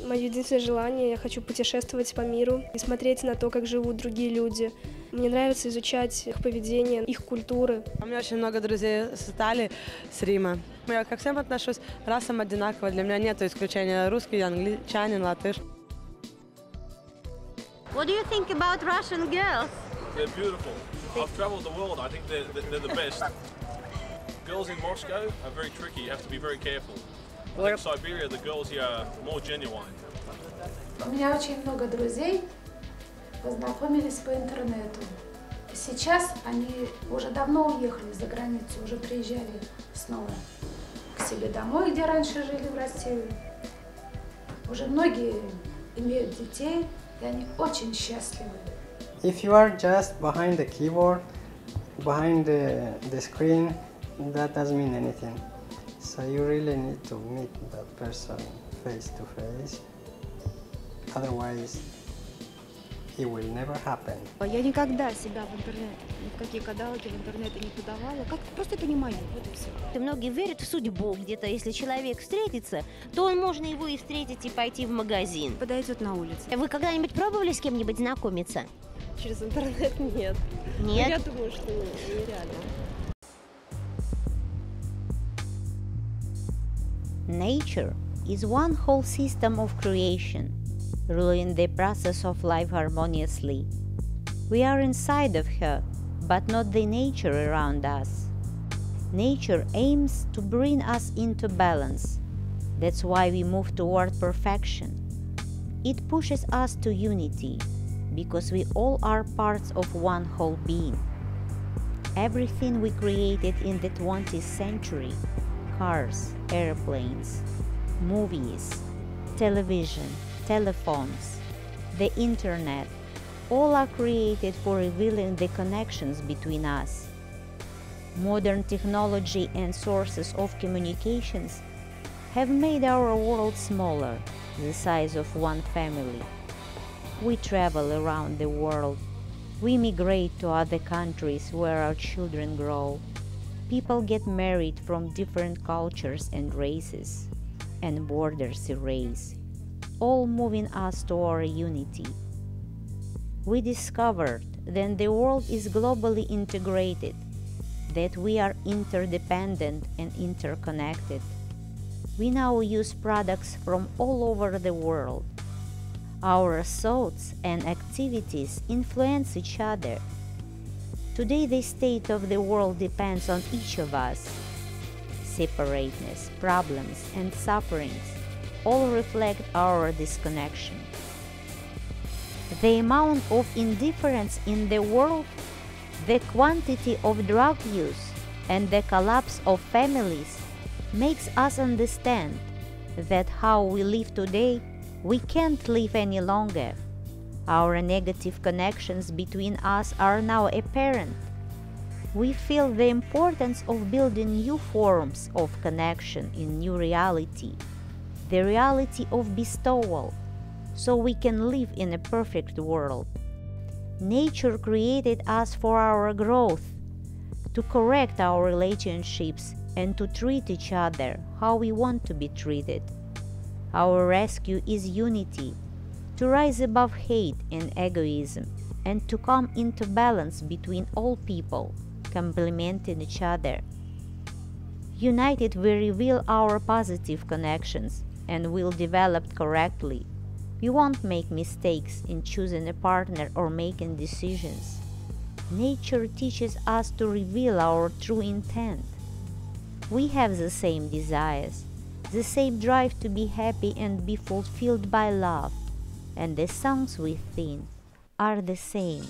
Мое единственное желание — я хочу путешествовать по миру и смотреть на то, как живут другие люди. Мне нравится изучать их поведение, их культуры. У меня очень много друзей с Италии, с Рима. Я ко всем отношусь расам одинаково. Для меня нет исключения русский, англичанин, латыш. What do you think about Russian girls? They're beautiful. I've travelled the world. I think they're the best. Girls in Moscow are very tricky. You have to be very careful. In Siberia, the girls here are more genuine. У меня очень много друзей познакомились по интернету. Сейчас они уже давно уехали за границу, уже приезжали снова к себе домой, где раньше жили в России. Уже многие имеют детей, и они очень счастливы. If you are just behind the keyboard, behind the screen, that doesn't mean anything. So you really need to meet that person face to face. Otherwise, it will never happen. Я никогда себя в интернет, ни в какие кадалоги в интернете не подавала. Как просто это не мое, вот и все. И многие верят в судьбу. Где-то, если человек встретится, то он можно его и встретить, и пойти в магазин. Подойдет на улице. Вы когда-нибудь пробовали с кем-нибудь знакомиться? Через интернет нет. Нет? Я думаю, что нереально. Nature is one whole system of creation, ruling the process of life harmoniously. We are inside of her, but not the nature around us. Nature aims to bring us into balance. That's why we move toward perfection. It pushes us to unity, because we all are parts of one whole being. Everything we created in the 20th century, cars, airplanes, movies, television, telephones, the internet, all are created for revealing the connections between us. Modern technology and sources of communications have made our world smaller, the size of one family. We travel around the world. We migrate to other countries where our children grow. People get married from different cultures and races, and borders erase, all moving us to our unity. We discovered that the world is globally integrated, that we are interdependent and interconnected. We now use products from all over the world. Our thoughts and activities influence each other. Today the state of the world depends on each of us. Separateness, problems, and sufferings all reflect our disconnection. The amount of indifference in the world, the quantity of drug use, and the collapse of families makes us understand that how we live today, we can't live any longer. Our negative connections between us are now apparent. We feel the importance of building new forms of connection in new reality, the reality of bestowal, so we can live in a perfect world. Nature created us for our growth, to correct our relationships and to treat each other how we want to be treated. Our rescue is unity, to rise above hate and egoism, and to come into balance between all people, complementing each other. United, we reveal our positive connections and will develop correctly. We won't make mistakes in choosing a partner or making decisions. Nature teaches us to reveal our true intent. We have the same desires, the same drive to be happy and be fulfilled by love, and the songs we sing are the same.